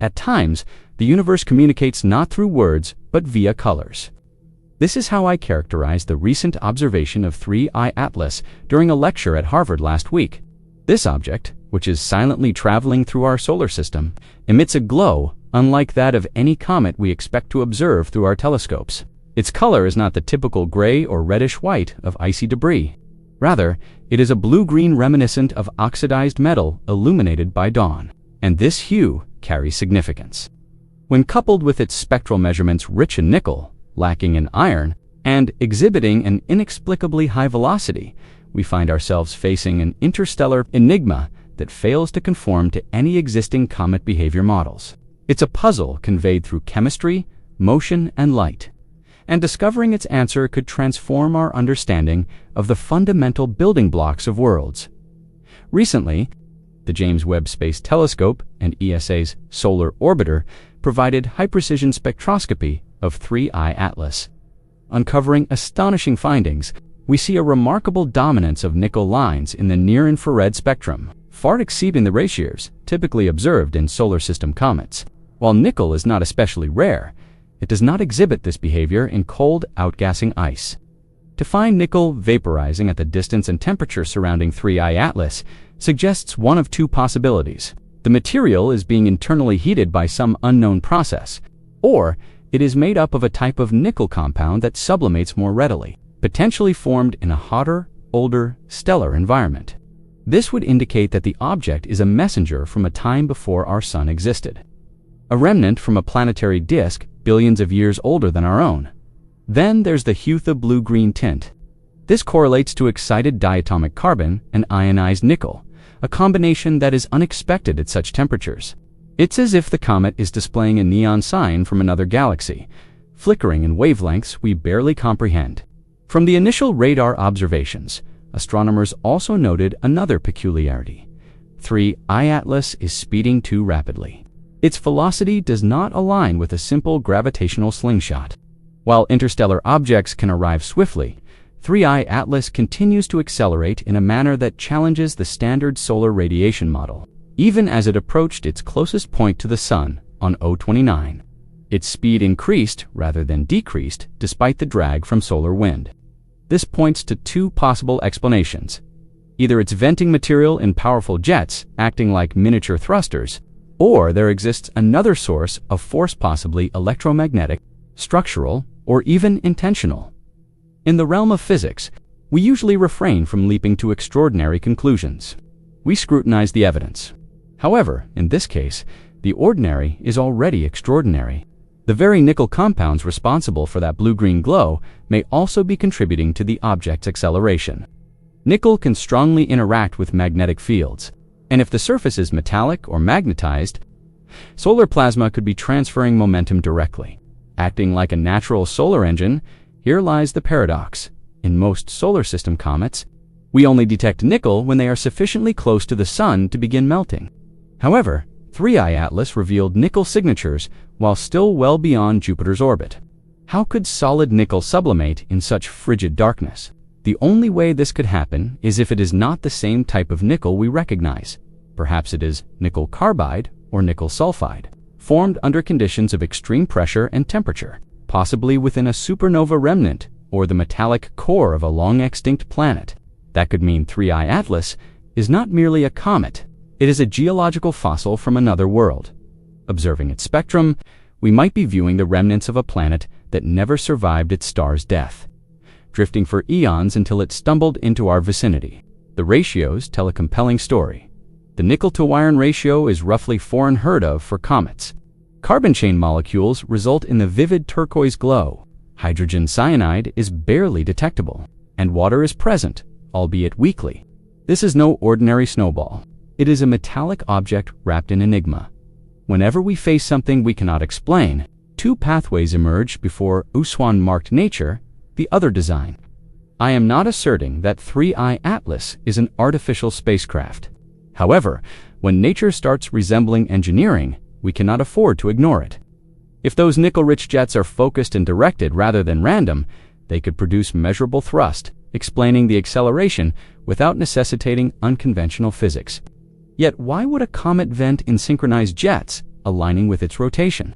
At times, the universe communicates not through words, but via colors. This is how I characterized the recent observation of 3I Atlas during a lecture at Harvard last week. This object, which is silently traveling through our solar system, emits a glow unlike that of any comet we expect to observe through our telescopes. Its color is not the typical gray or reddish-white of icy debris. Rather, it is a blue-green reminiscent of oxidized metal illuminated by dawn. And this hue carries significance. When coupled with its spectral measurements rich in nickel, lacking in iron, and exhibiting an inexplicably high velocity, we find ourselves facing an interstellar enigma that fails to conform to any existing comet behavior models. It's a puzzle conveyed through chemistry, motion, and light. And discovering its answer could transform our understanding of the fundamental building blocks of worlds. Recently, the James Webb Space Telescope and ESA's Solar Orbiter provided high-precision spectroscopy of 3I Atlas. Uncovering astonishing findings, we see a remarkable dominance of nickel lines in the near-infrared spectrum, far exceeding the ratios typically observed in solar system comets. While nickel is not especially rare, it does not exhibit this behavior in cold, outgassing ice. To find nickel vaporizing at the distance and temperature surrounding 3I Atlas suggests one of two possibilities. The material is being internally heated by some unknown process, or it is made up of a type of nickel compound that sublimates more readily, potentially formed in a hotter, older, stellar environment. This would indicate that the object is a messenger from a time before our sun existed, a remnant from a planetary disk billions of years older than our own. Then there's the hue of blue-green tint. This correlates to excited diatomic carbon and ionized nickel, a combination that is unexpected at such temperatures. It's as if the comet is displaying a neon sign from another galaxy, flickering in wavelengths we barely comprehend. From the initial radar observations, astronomers also noted another peculiarity. 3I Atlas is speeding too rapidly. Its velocity does not align with a simple gravitational slingshot. While interstellar objects can arrive swiftly, 3I Atlas continues to accelerate in a manner that challenges the standard solar radiation model. Even as it approached its closest point to the Sun on 029, its speed increased rather than decreased despite the drag from solar wind. This points to two possible explanations. Either it's venting material in powerful jets acting like miniature thrusters, or there exists another source of force, possibly electromagnetic, structural, or even intentional. In the realm of physics, we usually refrain from leaping to extraordinary conclusions. We scrutinize the evidence. However, in this case, the ordinary is already extraordinary. The very nickel compounds responsible for that blue-green glow may also be contributing to the object's acceleration. Nickel can strongly interact with magnetic fields, and if the surface is metallic or magnetized, solar plasma could be transferring momentum directly. Acting like a natural solar engine, here lies the paradox. In most solar system comets, we only detect nickel when they are sufficiently close to the Sun to begin melting. However, 3I Atlas revealed nickel signatures while still well beyond Jupiter's orbit. How could solid nickel sublimate in such frigid darkness? The only way this could happen is if it is not the same type of nickel we recognize. Perhaps it is nickel carbide or nickel sulfide, formed under conditions of extreme pressure and temperature, possibly within a supernova remnant or the metallic core of a long-extinct planet. That could mean 3I Atlas is not merely a comet, it is a geological fossil from another world. Observing its spectrum, we might be viewing the remnants of a planet that never survived its star's death, drifting for eons until it stumbled into our vicinity. The ratios tell a compelling story. The nickel-to-iron ratio is roughly 4 unheard of for comets. Carbon chain molecules result in the vivid turquoise glow. Hydrogen cyanide is barely detectable, and water is present, albeit weakly. This is no ordinary snowball. It is a metallic object wrapped in enigma. Whenever we face something we cannot explain, two pathways emerge before Uswan-marked nature, the other design. I am not asserting that 3I Atlas is an artificial spacecraft. However, when nature starts resembling engineering, we cannot afford to ignore it. If those nickel-rich jets are focused and directed rather than random, they could produce measurable thrust, explaining the acceleration without necessitating unconventional physics. Yet why would a comet vent in synchronized jets aligning with its rotation?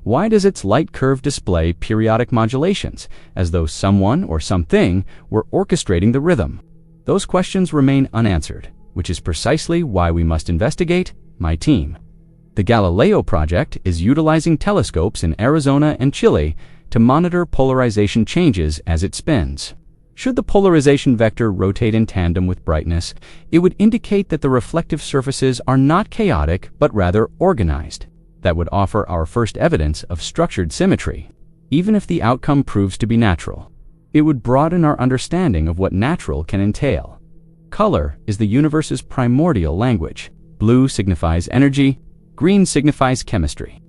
Why does its light curve display periodic modulations, as though someone or something were orchestrating the rhythm? Those questions remain unanswered, which is precisely why we must investigate, my team. The Galileo project is utilizing telescopes in Arizona and Chile to monitor polarization changes as it spins. Should the polarization vector rotate in tandem with brightness, it would indicate that the reflective surfaces are not chaotic but rather organized. That would offer our first evidence of structured symmetry, even if the outcome proves to be natural. It would broaden our understanding of what natural can entail. Color is the universe's primordial language. Blue signifies energy, green signifies chemistry.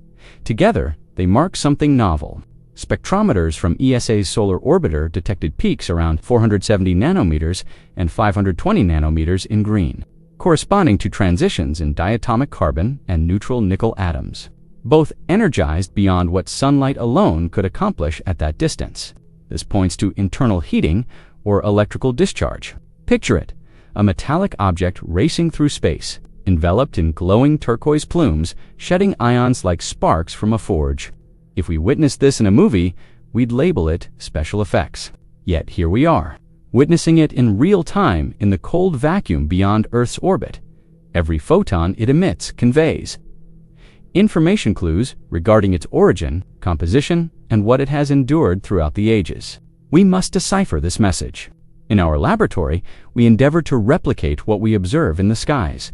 Together, they mark something novel. Spectrometers from ESA's solar orbiter detected peaks around 470 nanometers and 520 nanometers in green, corresponding to transitions in diatomic carbon and neutral nickel atoms, both energized beyond what sunlight alone could accomplish at that distance. This points to internal heating or electrical discharge. Picture it, a metallic object racing through space, enveloped in glowing turquoise plumes, shedding ions like sparks from a forge. If we witnessed this in a movie, we'd label it special effects. Yet here we are, witnessing it in real time in the cold vacuum beyond Earth's orbit. Every photon it emits conveys information clues regarding its origin, composition, and what it has endured throughout the ages. We must decipher this message. In our laboratory, we endeavor to replicate what we observe in the skies.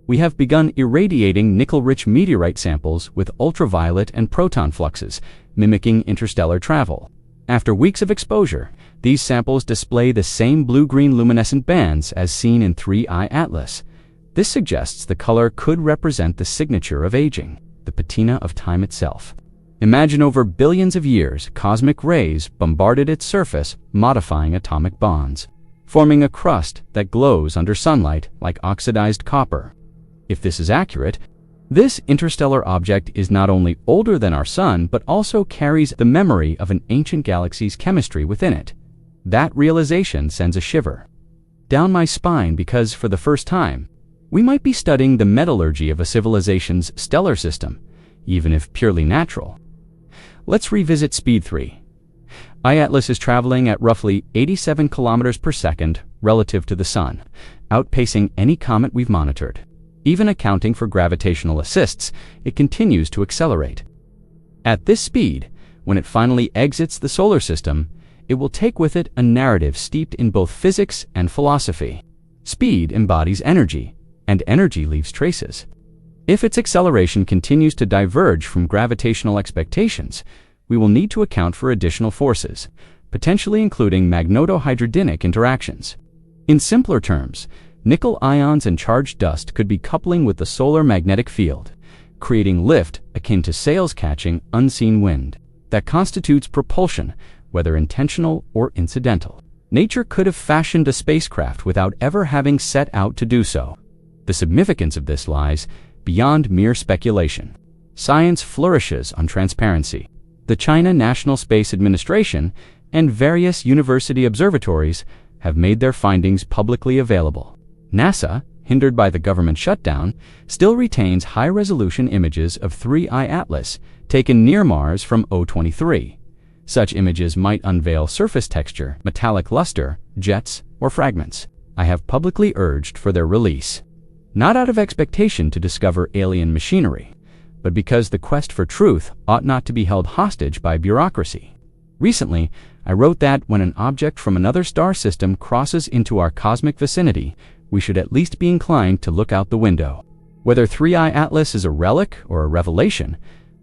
We have begun irradiating nickel-rich meteorite samples with ultraviolet and proton fluxes, mimicking interstellar travel. After weeks of exposure, these samples display the same blue-green luminescent bands as seen in 3I Atlas. This suggests the color could represent the signature of aging, the patina of time itself. Imagine over billions of years, cosmic rays bombarded its surface, modifying atomic bonds, forming a crust that glows under sunlight like oxidized copper. If this is accurate, this interstellar object is not only older than our Sun, but also carries the memory of an ancient galaxy's chemistry within it. That realization sends a shiver down my spine because, for the first time, we might be studying the metallurgy of a civilization's stellar system, even if purely natural. Let's revisit speed 3. I-Atlas is traveling at roughly 87 kilometers per second relative to the Sun, outpacing any comet we've monitored. Even accounting for gravitational assists, it continues to accelerate. At this speed, when it finally exits the solar system, it will take with it a narrative steeped in both physics and philosophy. Speed embodies energy, and energy leaves traces. If its acceleration continues to diverge from gravitational expectations, we will need to account for additional forces, potentially including magneto-hydrogenic interactions. In simpler terms, nickel ions and charged dust could be coupling with the solar magnetic field, creating lift akin to sails catching unseen wind. That constitutes propulsion, whether intentional or incidental. Nature could have fashioned a spacecraft without ever having set out to do so. The significance of this lies beyond mere speculation. Science flourishes on transparency. The China National Space Administration and various university observatories have made their findings publicly available. NASA, hindered by the government shutdown, still retains high-resolution images of 3I Atlas taken near Mars from 023. Such images might unveil surface texture, metallic luster, jets, or fragments. I have publicly urged for their release, not out of expectation to discover alien machinery, but because the quest for truth ought not to be held hostage by bureaucracy. Recently, I wrote that when an object from another star system crosses into our cosmic vicinity, we should at least be inclined to look out the window. Whether 3I Atlas is a relic or a revelation,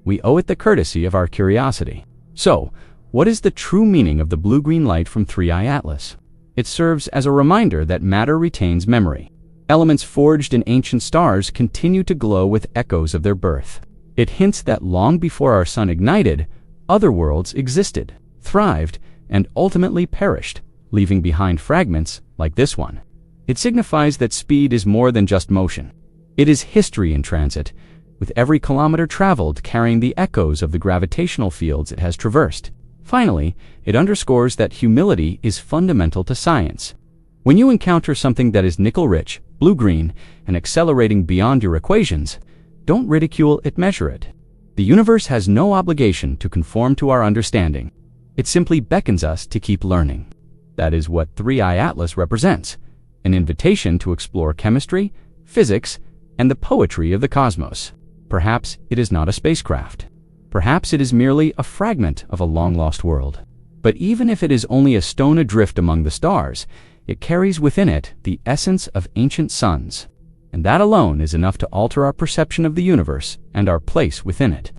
we owe it the courtesy of our curiosity. So, what is the true meaning of the blue-green light from 3I Atlas? It serves as a reminder that matter retains memory. Elements forged in ancient stars continue to glow with echoes of their birth. It hints that long before our Sun ignited, other worlds existed, thrived, and ultimately perished, leaving behind fragments like this one. It signifies that speed is more than just motion. It is history in transit, with every kilometer traveled carrying the echoes of the gravitational fields it has traversed. Finally, it underscores that humility is fundamental to science. When you encounter something that is nickel-rich, blue-green, and accelerating beyond your equations, Don't ridicule it, measure it. The universe has no obligation to conform to our understanding. It simply beckons us to keep learning. That is what 3i Atlas represents, an invitation to explore chemistry, physics, and the poetry of the cosmos. Perhaps it is not a spacecraft. Perhaps it is merely a fragment of a long-lost world. But even if it is only a stone adrift among the stars, it carries within it the essence of ancient suns. And that alone is enough to alter our perception of the universe and our place within it.